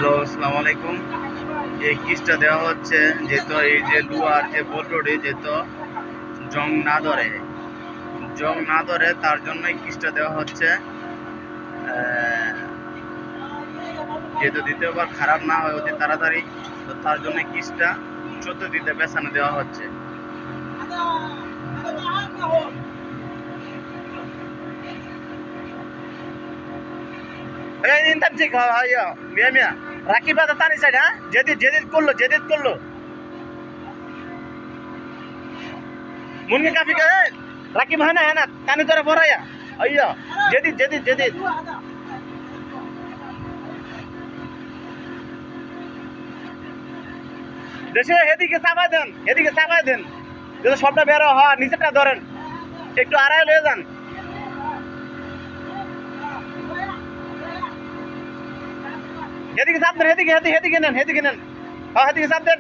Hello, আসসালামু আলাইকুম। এই কিসটা দেওয়া হচ্ছে যেহেতু এই যে লুয়ার যে বোল্টটি যেহেতু জং না ধরে তার জন্য এই কিসটা দেওয়া হচ্ছে। যেহেতু দ্বিতীয়বার খারাপ না হয় অতি তাড়াতাড়ি, তো তার জন্য কিসটা 14 পেছানো দেওয়া হচ্ছে। এই দিন তার ঠিক মিয়া মিয়া রাকিব দাদা তানি সাইড, হ্যাঁ জেদিদ করলো মুনকে কাফি কে রাকিব হয় না তানি তোরা বড়াইয়া আইয়া জেদিদ দেশে এদিকে চাপাই দেন যদি সবটা বেরো হয় নিচেটা ধরেন, একটু আড়াই লয়ে যান। এদিকে চাপ দেন, এদিকে নেন হ্যাঁ এদিকে চাপ দেন,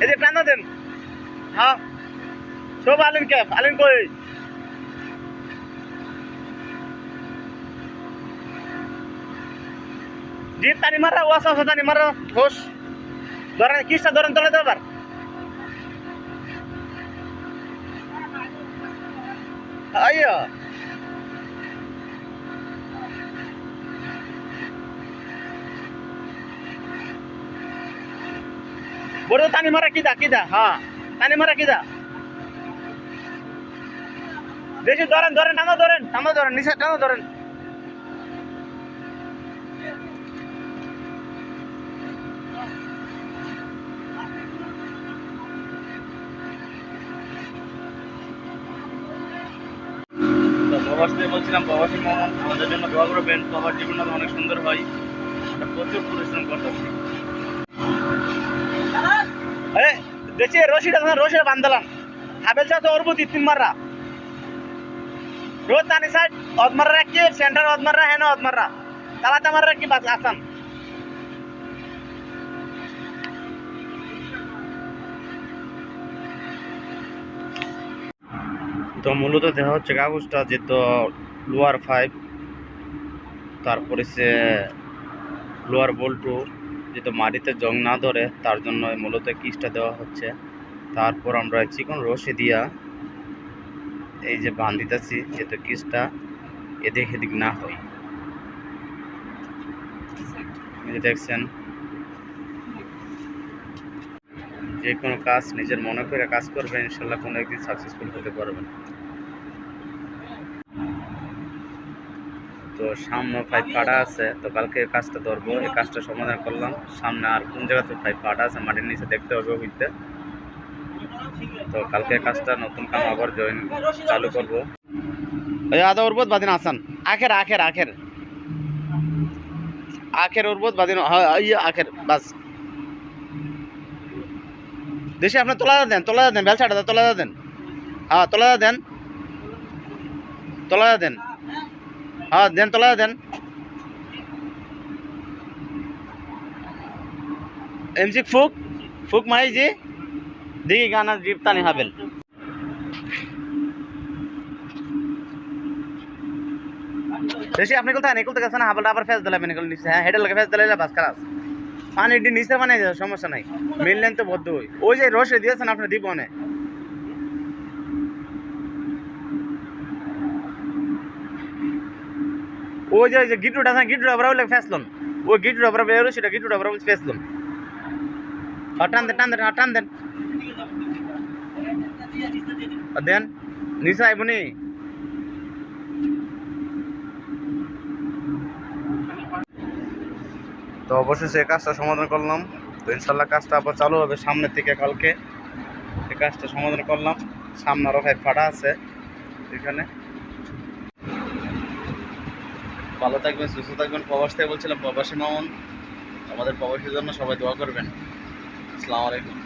এদিকে টানা দেন। হ্যাঁ সব আলিন কই জিপ টানি মারা ওয়াসা টানি মারা হোস ধরেন কিসটা ধরেন তোলা দেবার। আইয়া বড় টানি মারা কিদা হ্যাঁ টানি মারা কিদা বেশি ধরেন টানা ধরেন নিচে টানা ধরেন। তো প্রবাস থেকে বলছিলাম, প্রবাসী মোহাম্মদ আমাদের জন্য দোয়া করবেন। প্রবাস জীবনটা অনেক সুন্দর হয়, আমরা প্রচুর পরিশ্রম করতেছি। দেশে রশিটা বান্ধালাম হাবেল চাষ ওরবো 2-3 মাররা রোজ তানি সাইড অদমাররা রাখি সেন্টার অদমাররা হ্যাঁ অদমাররা তালাতে মাররা কি বাস আসান। তো মূলত দেখা হচ্ছে কাগজটা যেহেতু লোয়ার 5, তারপরে সে লোয়ার বল্টু যেহেতু মাটিতে জং না ধরে তার জন্য মূলত কিসটা দেওয়া হচ্ছে। তারপর আমরা চিকন রশি দিয়া এই যে বান্ধিতেছি যেহেতু কিসটা এদিক এদিক না হয়। দেখছেন, যে কোনো কাজ নিজের মনে করে কাজ করবেন, ইনশাল্লাহ কোনো একদিন সাকসেসফুল হতে পারবেন। তো সামনে 5 কাটা আছে, তো কালকে কাজটা ধরবো, এই কাজটা সমাধান করলাম। সামনে আর কোন জায়গাতে 5 কাটা আছে মাটির নিচে দেখতে হবে হইতে। তো কালকে কাজটা নতুন কাম আবার চালু করবো। ওই আদা উর্বত বাদিন আসান আখের উর্বত বাদিন আখের বাস দেশে আপনার তোলা দেন বেলসাটা তোলা দেন। হ্যাঁ তোলা দেন হ্যাঁ দেন তোলা দেন। এমসি ফুক মাই জি দেখি গানা জিপ তানি হাবেল দেশে আপনি কোথায় নিকলতে গেছেন হাবেলটা আবার ফেস দিলাম নিকল নিচে। হ্যাঁ হেডের লাগে ফেস দিলে বাস খারাপ পানি নিচে বানাই যায় সমস্যা নাই, মিললেন তো বদ্ধ ওই যে রসে দিয়েছেন আপনি দিব অনেক। ওই যে গিটুটা আছে গিটুটা বরাবর ফেসলন ওই গিটুটা বরাবর এলো সেটা গিটুটা বরাবর ফেসলন। টান দেন দেন নিচে আইবনি। তো অবশেষে এই কাজটা সমাধান করলাম। তো ইনশাল্লাহ কাজটা আবার চালু হবে সামনের থেকে কালকে। এই কাজটা সমাধান করলাম, সামনে আরও 5 ফাটা আছে এখানে। ভালো থাকবেন, সুস্থ থাকবেন। প্রবাস থেকে বলছিলাম, প্রবাসী মামুন। আমাদের প্রবাসীর জন্য সবাই দোয়া করবেন। আসসালামু আলাইকুম।